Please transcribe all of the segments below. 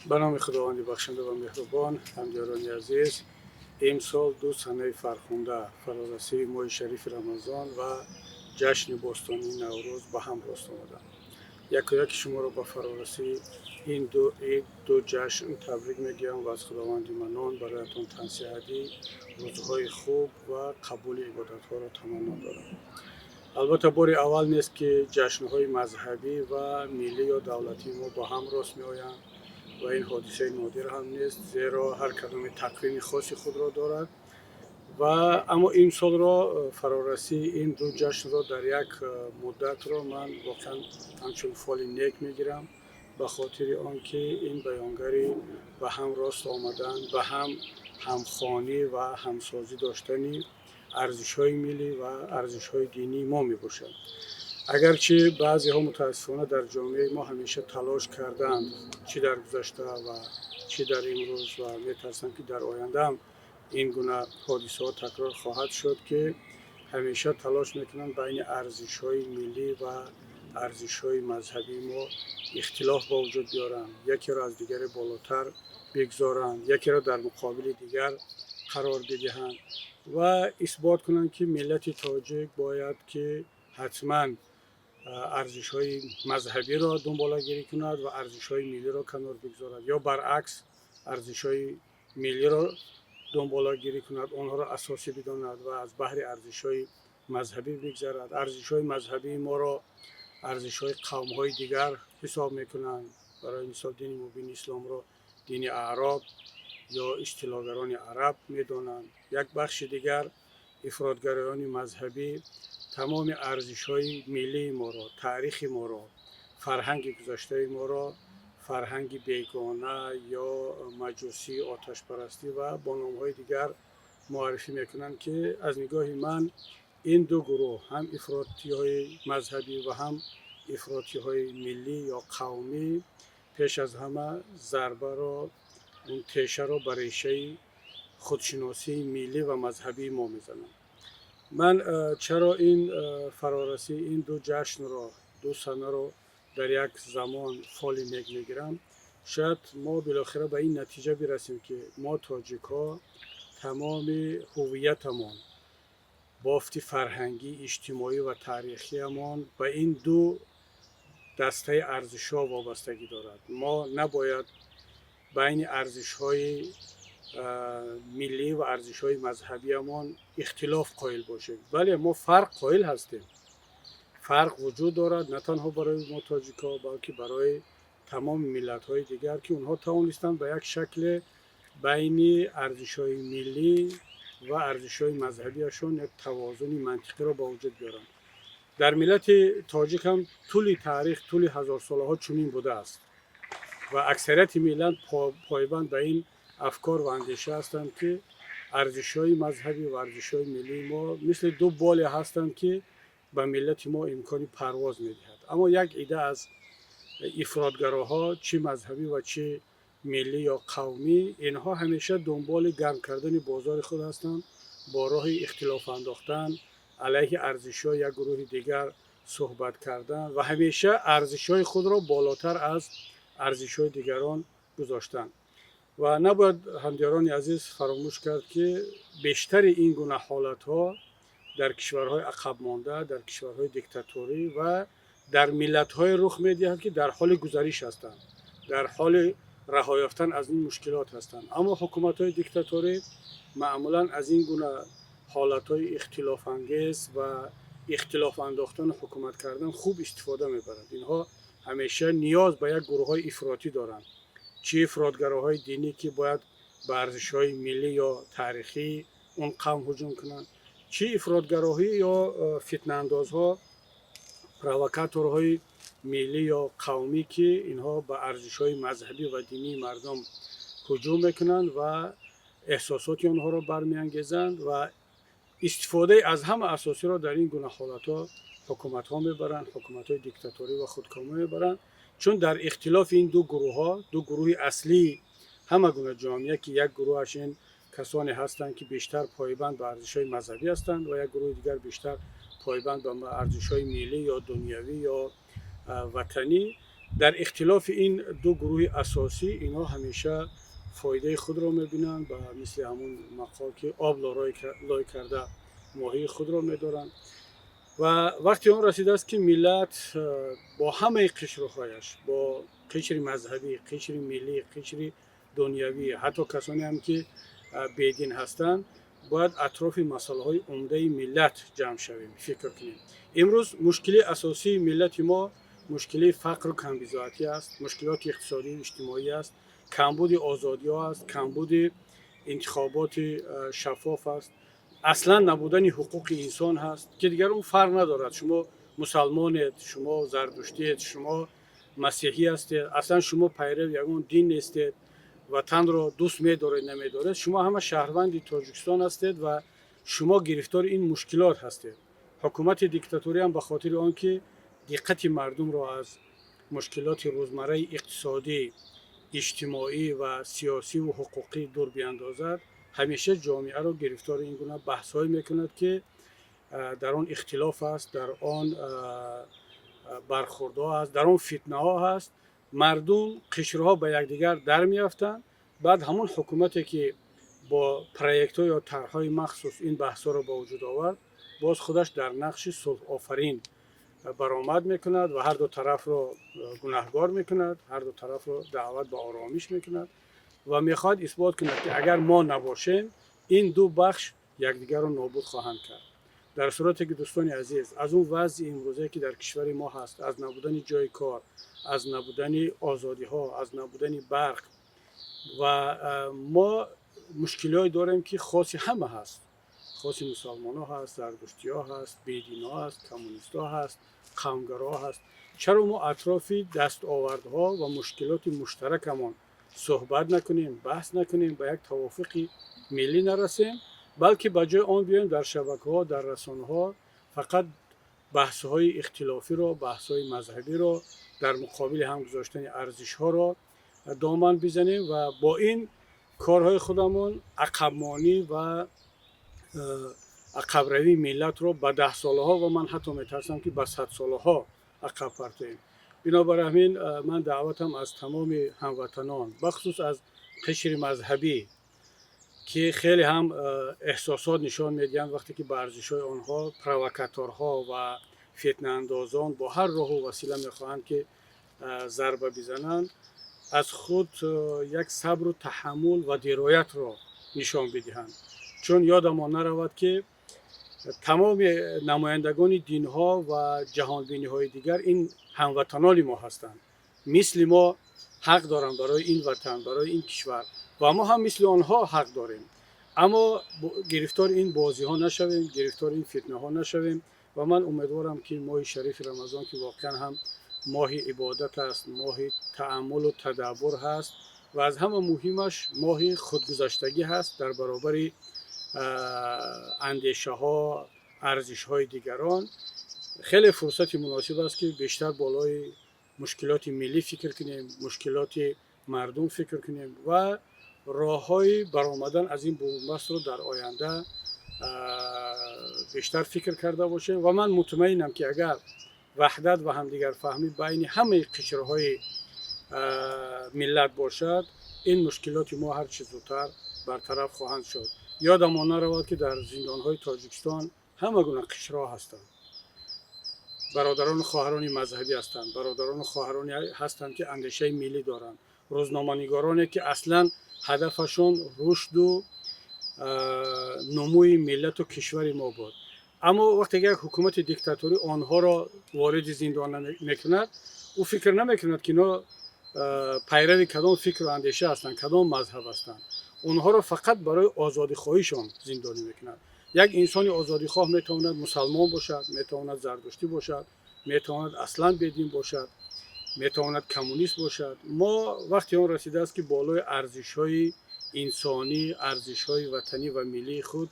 به نام خداوند بخشنده و مهربان، همدیران عزیز، امسال دو سنه فرخنده فرارسی ماه شریف رمضان و جشن باستانی نوروز به هم راست آمدند. یک شما را به فرارسی این دو عید، دو جشن تبریک میگویم و از خداوند منان برایتان تنصیحاتی روزهای خوب و قبول عبادت‌ها را تمنا دارم. البته باری اول نیست که جشن‌های مذهبی و ملی یا دولتی ما با هم راست می‌آیند و این حادثه نادر هم نیست، زیرا هر کدام تقویم خاص خود را دارد و اما این سال را فرارسی این دو جشن را در یک مدت را من واقعا همچون فال نیک میگیرم، به خاطر آنکه این بیانگری به هم راست آمدن، به هم همخوانی و همسازی داشتنی ارزش‌های ملی و ارزش‌های دینی ما میباشد. اگرچه بعضی ها متاسفانه در جامعه ما همیشه تلاش کردند، چی در گذشته و چی در امروز و میترسم که در آینده هم این گونه حادثه ها تکرار خواهد شد، که همیشه تلاش میکنند بین ارزش های ملی و ارزش های مذهبی ما اختلاف با وجود بیارند، یکی را از دیگر بالاتر بگذارند، یکی را در مقابل دیگر قرار بدهند و اثبات کنند که ملت تاجیک باید که حتما ارزش های مذهبی را دنبالگیری کند و ارزش های ملی را کنار بگذارد، یا برعکس ارزش های ملی را دنبالگیری کند، آنها را اساسی بداند و از بحر ارزش های مذهبی بگذرد. ارزش های مذهبی ما را ارزش های قوم های دیگر حساب میکنند. برای مثال دین مبین اسلام را دین اعراب یا اصطلاحگران عرب میدانند. یک بخش دیگر افراطگرایان مذهبی تمام ارزش‌های ملی ما را، تاریخ ما را، فرهنگ گذشته ما را فرهنگ بیگانه یا مجوسی، آتش پرستی و با نام‌های دیگر معرفی میکنند که از نگاه من این دو گروه، هم افراطی‌های مذهبی و هم افراطی‌های ملی یا قومی، پیش از همه ضربه را، اون تیشه را بر ریشه خودشناسی ملی و مذهبی ما میزنند. من چرا این فرارسی این دو جشن را، دو سنه را در یک زمان فال نیک میگیرم؟ شاید ما بالاخره به این نتیجه برسیم که ما تاجیک ها تمام هویتمان، بافت فرهنگی، اجتماعی و تاریخی امان به این دو دسته ارزش ها وابستگی دارد. ما نباید بین ارزش های ملی و ارزش های مذهبی امان اختلاف قائل باشیم، ولی ما فرق قائل هستیم. فرق وجود دارد، نه تنها برای ما تاجیکا بلکه برای تمام ملت های دیگر که اونها توانستند به یک شکل بین ارزش های ملی و ارزش های مذهبیشون یک توازن منطقی را به وجود بیارند. در ملت تاجیک هم طول تاریخ، طول هزار ساله ها چنین بوده است و اکثریت ملت پایبند به این افکار و اندیشه هستند که ارزش‌های مذهبی و ارزش‌های ملی ما مثل دو بال هستند که به ملت ما امکان پرواز می‌دهد. اما یک عده از افراطگراها، چه مذهبی و چه ملی یا قومی، اینها همیشه دنبال گرم کردن بازار خود هستند، با راه اختلاف انداختن علیه ارزش‌های یک گروه دیگر صحبت کردن و همیشه ارزش‌های خود را بالاتر از ارزش‌های دیگران گذاشتن. و نباید همدیران عزیز فراموش کرد که بیشتر این گونه حالت‌ها در کشورهای عقب مانده، در کشورهای دیکتاتوری و در ملت‌های رخ می‌دهد که در حال گذریش هستند، در حال رها یافتن از این مشکلات هستند. اما حکومت‌های دیکتاتوری معمولاً از این گونه حالت‌های اختلاف انگیز و اختلاف انداختن حکومت کردن خوب استفاده می‌برند. اینها همیشه نیاز به یک گروه‌های افراطی دارند، چه افراطگراهای دینی که باید به ارزش‌های ملی یا تاریخی اون قوم هجوم کنند، چه افراطگراهی یا فتنه اندازها، پرووکاتورهای ملی یا قومی که اینها به ارزش‌های مذهبی و دینی مردم هجوم میکنند و احساسات آنها را برمی‌انگیزند و استفاده از همه اساسی را در این گونه حالت‌ها حکومت‌ها میبرند، حکومت‌های دیکتاتوری و خودکامه میبرند، چون در اختلاف این دو گروه ها، دو گروه اصلی همه گونه جامعه، که یک گروهش این کسانی هستند که بیشتر پایبند به ارزش‌های مذهبی هستند و یک گروه دیگر بیشتر پایبند به ارزش‌های ملی یا دنیوی یا وطنی، در اختلاف این دو گروه اساسی اینا همیشه فایده خود را میبینند و مثل همون مقال که آب لای کرده ماهی خود را میدارند و وقتی آن رسیده است که ملت با همه قشرهایش، با قشر مذهبی، قشر ملی، قشر دنیوی، حتی کسانی هم که بیدین هستند، باید اطراف مسئله های عمده ملت جمع شویم، فکر کنیم. امروز مشکل اساسی ملت ما مشکل فقر و کمبزاعتی است، مشکلات اقتصادی و اجتماعی است، کمبود آزادی ها است، کمبود انتخابات شفاف است، اصلا نبودن حقوق انسان هست که دیگر اون فرق ندارد شما مسلمانید، شما زردشتید، شما مسیحی هستید، اصلا شما پیرو یگون دین نیستید، وطن را دوست می‌دارید نمی‌دارید، شما همه شهروند تاجیکستان هستید و شما گرفتار این مشکلات هستید. حکومت دیکتاتوری هم به خاطر آنکه دقت مردم را از مشکلات روزمره اقتصادی، اجتماعی و سیاسی و حقوقی دور بیاندازد، همیشه جامعه را گرفتار این گونه بحث‌های میکند که در آن اختلاف است، در آن برخوردها هست، در آن فتنه ها هست، مردم قشرها به یکدیگر در میافتند. بعد همون حکومتی که با پروژه یا طرح‌های مخصوص این بحث‌ها را به وجود آورد، باز خودش در نقش صلح آفرین برآمد میکند و هر دو طرف را گناهکار میکند، هر دو طرف را دعوت به آرامش میکند و میخواد اثبات کند که اگر ما نباشیم این دو بخش یکدیگر را نابود خواهند کرد. در صورتی که دوستان عزیز از اون وضع امروزی که در کشور ما هست، از نبودن جای کار، از نبودن آزادی ها، از نبودن برق و ما مشکلی داریم که خاص همه هست، خاص مسلمان ها هست، زردشتی ها هست، بیدین ها هست، کمونیست ها هست، قومگرا هست. چرا ما اطراف دستاوردها و مشکلات مشترکمان صحبت نکنیم، بحث نکنیم، به یک توافق ملی نرسیم، بلکه به جای آن بیایم در شبکه ها، در رسانه ها فقط بحث های اختلافی را، بحث های مذهبی را، در مقابل هم گذاشتن ارزش ها را دامن بزنیم و با این کارهای خودمون عقبمانی و عقب روی ملت رو به 10 ساله ها و من حتی میترسم که به 100 ساله ها عقب پرتاییم. بنابر همین من دعوتم از تمام هموطنان، بخصوص از قشر مذهبی که خیلی هم احساسات نشان میدن وقتی که به ارزش‌های آنها پرووکاتورها و فتنه اندازان با هر راه و وسیله میخواهند که ضربه بزنند، از خود یک صبر و تحمل و درایت را نشان بدهند. چون یادمان نرود که تمام نمایندگان دین‌ها و جهانبینی‌های دیگر این هموطنان ما هستند، مثل ما حق دارند برای این وطن، برای این کشور و ما هم مثل آنها حق داریم. اما گرفتار این بازی ها نشویم، گرفتار این فتنه ها نشویم و من امیدوارم که ماه شریف رمضان که واقعا هم ماه عبادت است، ماه تأمل و تدبر هست و از همه مهمش ماه خودگذشتگی هست در برابر اندیشه ها، ارزش های دیگران، خیلی فرصت مناسب است که بیشتر بالای مشکلات ملی فکر کنیم، مشکلات مردم فکر کنیم و راه های برآمدن از این بنبست رو در آینده بیشتر فکر کرده باشیم و من مطمئنم که اگر وحدت و همدیگر فهمی بین همه قشرهای ملت باشد، این مشکلات ما هر چه زودتر برطرف خواهند شد. یادمان نرود که در زندانهای تاجیکستان همه گونه قشرها هستند، برادران و خواهران مذهبی هستند، برادران و خواهرانی هستند که اندیشه ملی دارند، روزنامه‌نگارانی که اصلا هدفشون رشد و نموی ملت و کشور ما بود. اما وقتی یک حکومت دیکتاتوری آنها را وارد زندان میکند، او فکر نمیکند که اینا پیرو کدام فکر و اندیشه هستند، کدام مذهب هستند. اونها را فقط برای آزادی خواهیشان زندانی میکند. یک انسان آزادی خواه میتواند مسلمان باشد، میتواند زردشتی باشد، میتواند اصلا بدین باشد، میتواند کمونیست باشد. ما وقتی آن رسیده است که بالای ارزش‌های انسانی، ارزش‌های وطنی و ملی خود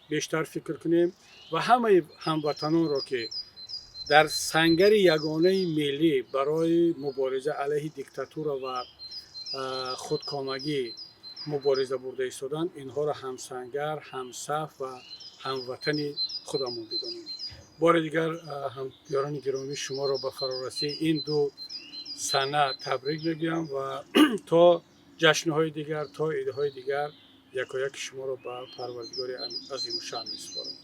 بیشتر فکر کنیم و همه هموطنان را که در سنگر یگانه ملی برای مبارزه علیه دیکتاتور و خودکامگی مبارزه برده ایستادند، اینها را همسنگر، همصف و هموطن خودمون بدانیم. بار دیگر هم یاران گرامی شما را به فرارسی این دو سنه تبریک بگویم و تا جشن‌های دیگر، تا عیدهای دیگر یکایک شما رو به پروردگار عظیم الشان می‌سپارم.